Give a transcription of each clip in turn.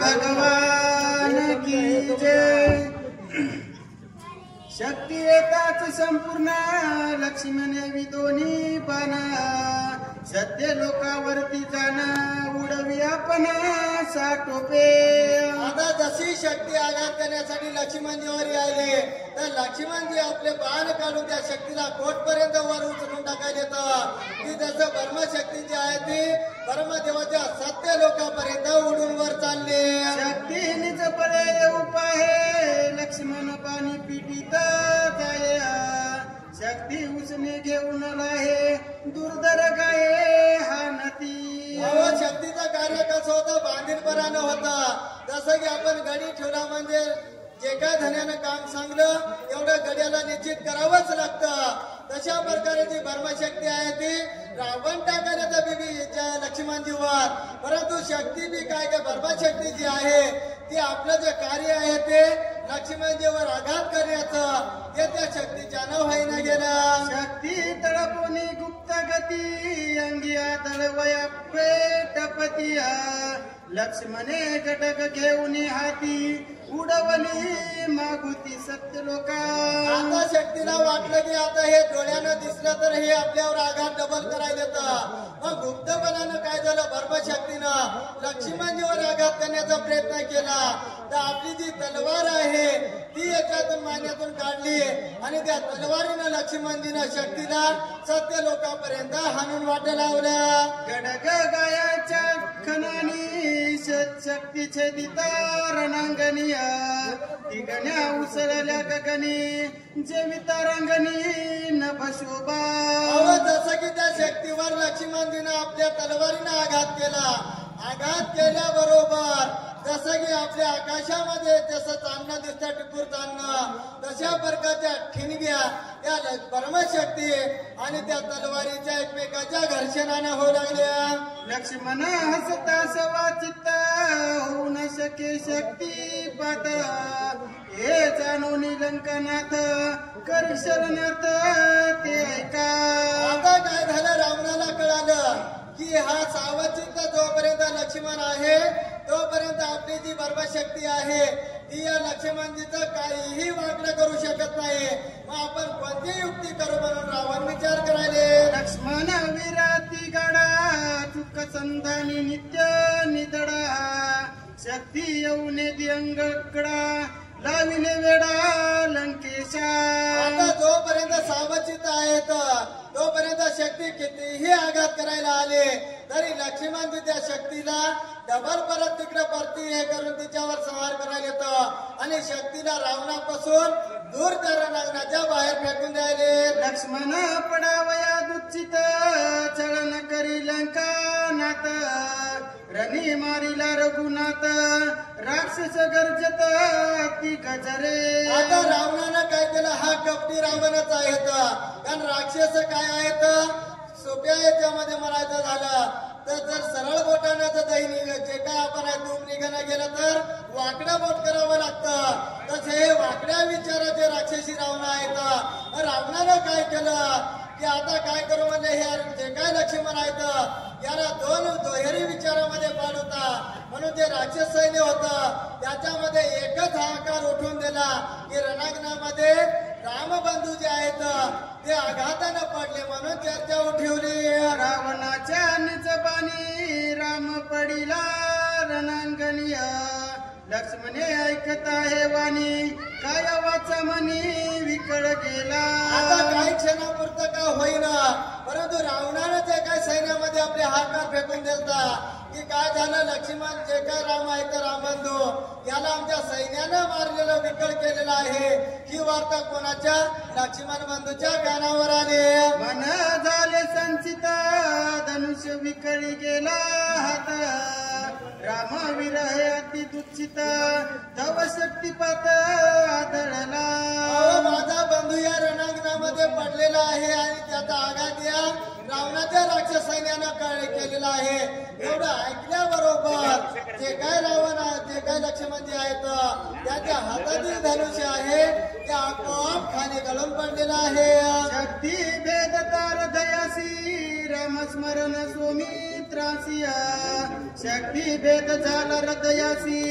भगवान की जय। शक्ती येताच संपूर्ण लक्ष्मण विदोनी बाण सत्य लोकावरती जाणं उडवी आपण साठोपे। आता जशी शक्ती आघात करण्यासाठी लक्ष्मणजीवर आले तर लक्ष्मणजी आपले बाण काढून त्या शक्तीला कोटपर्यंत वर उचलून टाकायला येतं की जसं ब्रह्मशक्ती जी आहे ती ब्रह्मदेवाच्या सत्य लोकांपर्यंत उडून वर चालले। शक्ती निज बळे उपाय लक्ष्मण पाणी पिटीत जाय शक्ती उसने घेऊन लाहे दुर्धर गाये हा नती। शक्तीचं कार्य कसं होतं बांधीलपणानं होतं जसं की आपण गडी ठेवला म्हणजे जे काय धन्यानं काम सांगलं तेवढं गड्याला निश्चित करावंच लागतं। तशा प्रकारे जी ब्रह्मशक्ती आहे ती रावण टाकायला बीबी लक्ष्मणजीवर परंतु शक्ती बी काय काय ब्रह्मशक्ती जी आहे ती आपलं जे कार्य आहे ते लक्ष्मणजीवर आघात करण्याचं ते त्या शक्तीच्या न व्हायला गेलं। शक्ती तळपोनी गुप्त गती अंगी तळवया पेटपतिया लक्ष्मणे गडग घेऊन हाती उडवली मागुती सत्य लोका। आता शक्तीला वाटलं की आता हे डोळ्यानं दिसलं तर हे आपल्यावर आघात डबल करायला येतं मग गुप्तपणानं काय झालं ब्रह्मशक्तीनं लक्ष्मणजीवर आघात करण्याचा प्रयत्न केला तर आपली जी तलवार आहे ती याच्यातून मान्यातून काढली आणि त्या तलवारीनं लक्ष्मणजीनं शक्तीला सत्य लोकांपर्यंत हाणून वाट लावल्या। गडग गायाच्या खनानी शक्ती छेदिता रणांगणीय तिगण्या उसळल्या गगनी जेविता रंगणी नभशोभा। जसं की त्या शक्तीवर लक्ष्मणजीनं आपल्या तलवारीनं आघात केला आघात केल्याबरोबर जसं की आपल्या आकाशामध्ये जसं चांदणं दिसतं टिपूर चांदणं तशा प्रकारच्या ठिणग्या त्या ब्रह्मशक्ती आणि त्या तलवारीच्या एकमेकाच्या घर्षणाने होऊ लागल्या। लक्ष्मण हसता सवाचित होऊ न शके शक्ती पात हे जाणून लंकनाथ कर शरणार्थ ते ऐका। आता काय झालं रावणाला कळालं की हा सावचित जोपर्यंत लक्ष्मण आहे तोपर्यंत आपली जी ब्रह्मशक्ती आहे ती या लक्ष्मणजीचं काहीही वागणं करू शकत नाही मग आपण कोणती युक्ती करू म्हणून रावण विचार करायले। लक्ष्मण विराती गडा चुक संधानी नित्य निदडा शक्ती येऊने दिअंगकडा लाविले वेडा लंकेशा। आता जोपर्यंत सावचित आहेत तोपर्यंत शक्ती कितीही आघात करायला आले तरी लक्ष्मणजी त्या शक्तीला डबल परत तिकडे परती हे करून तिच्यावर संहार करायला येतं आणि शक्तीला रावणापासून दूर रणांगणाच्या बाहेर फेकून द्यायले। लक्ष्मण पडावया दुच्चित चलन करी लंका नाथ रणी मारिला रघुनाथ राक्षस गर्जत ती गजरे। आता रावणानं काय केलं हा कपटी रावणच आहे कारण राक्षस काय आहेत सोप्या याच्यामध्ये म्हणायचं झालं तर जर सरळ बोटानं जर दही जे काय आपण आहे तूप निघणं गेलं तर वाकडं बोट करावं लागतं तसे हे वाकड्या विचाराचे राक्षसी रावण आहेत। रावणानं काय केलं की आता काय करू म्हणजे हे जे काय लक्ष्मण आहेत याला दोन दुहेरी विचारामध्ये पाड होता म्हणून जे राक्षस सैन्य होतं त्याच्यामध्ये एकच हाहाकार उठून दिला की रणांगणामध्ये रामबंधू जे आहेत ते आघातानं पडले म्हणून चर्चा उठवली। रावणाच्या निजबानी राम पडिला रणांगणीय लक्ष्मणे ऐकता हे वाणी काय वाचा मनी विकळ गेला। आता काही क्षणापुरतं का होईना परंतु रावणानं जे काय सैन्यामध्ये आपले हातकार फेकून दिलता की काय झालं लक्ष्मण जे काय राम आहे तर रामबंधू याला आमच्या सैन्यानं मारलेलं विकळ केलेलं आहे ही वार्ता कोणाच्या लक्ष्मण बंधूच्या कानावर आली। मन झाले संचित धनुष्य विकळी गेला हात राम विरह अति दुःखित तव शक्तिपात आदळला। माझा बंधू या रणांगणामध्ये पडलेला आहे आणि त्याचा आघात या रावणाच्या राक्षस सैन्यानं केलेला आहे एवढं ऐकल्याबरोबर जे काय रावण जे काय लक्ष्मण जे आहेत त्याच्या हातातील धनुष्य आहे ते आपोआप खाली गळून पडलेलं आहे. शक्ती भेद तार दयासी रामस्मरण सोमित्रासिया शक्ती भेद झाला हृदयासी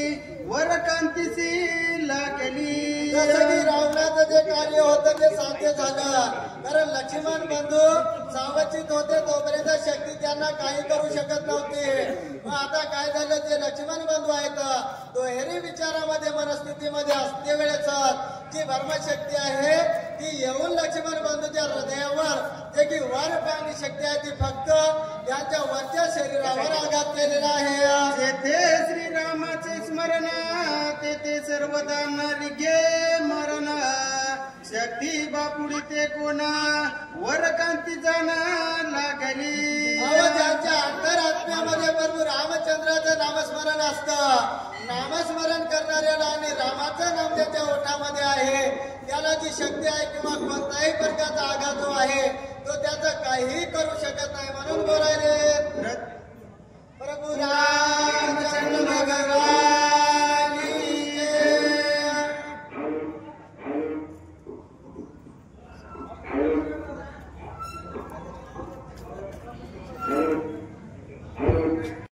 वर कांतीसी लागली. जसं की रावणाचं जे कार्य होतं ते साध्य झालं, कारण लक्ष्मण बंधू सावचित होते तोपर्यंत शक्ती त्यांना काही करू शकत नव्हती. मग आता काय झालं, जे लक्ष्मण बंधू आहेत दुहेरी विचारामध्ये मनस्थितीमध्ये असते वेळेस जी ब्रह्मशक्ती आहे ती येऊन लक्ष्मण बंधूच्या हृदयावर जे की वर पाहणी शक्ती आहे ती फक्त त्यांच्या वरच्या शरीरावर आघात केलेला आहे. जेथे श्रीरामाचे स्मरण तेथे सर्वदा नरिगे मरण शक्ती बापुडी ते कोणा वर कांती जाणार लागली. ज्यांच्या अंतरात्म्यामध्ये प्रभू रामचंद्राचं नामस्मरण असतं, नामस्मरण करणाऱ्याला आणि रामाचं नाम ज्याच्या ओठामध्ये आहे त्याला जी शक्ती आहे किंवा कोणताही प्रकारचा आघात जो आहे तो त्याचं काहीही करू शकत नाही. म्हणून बोलायले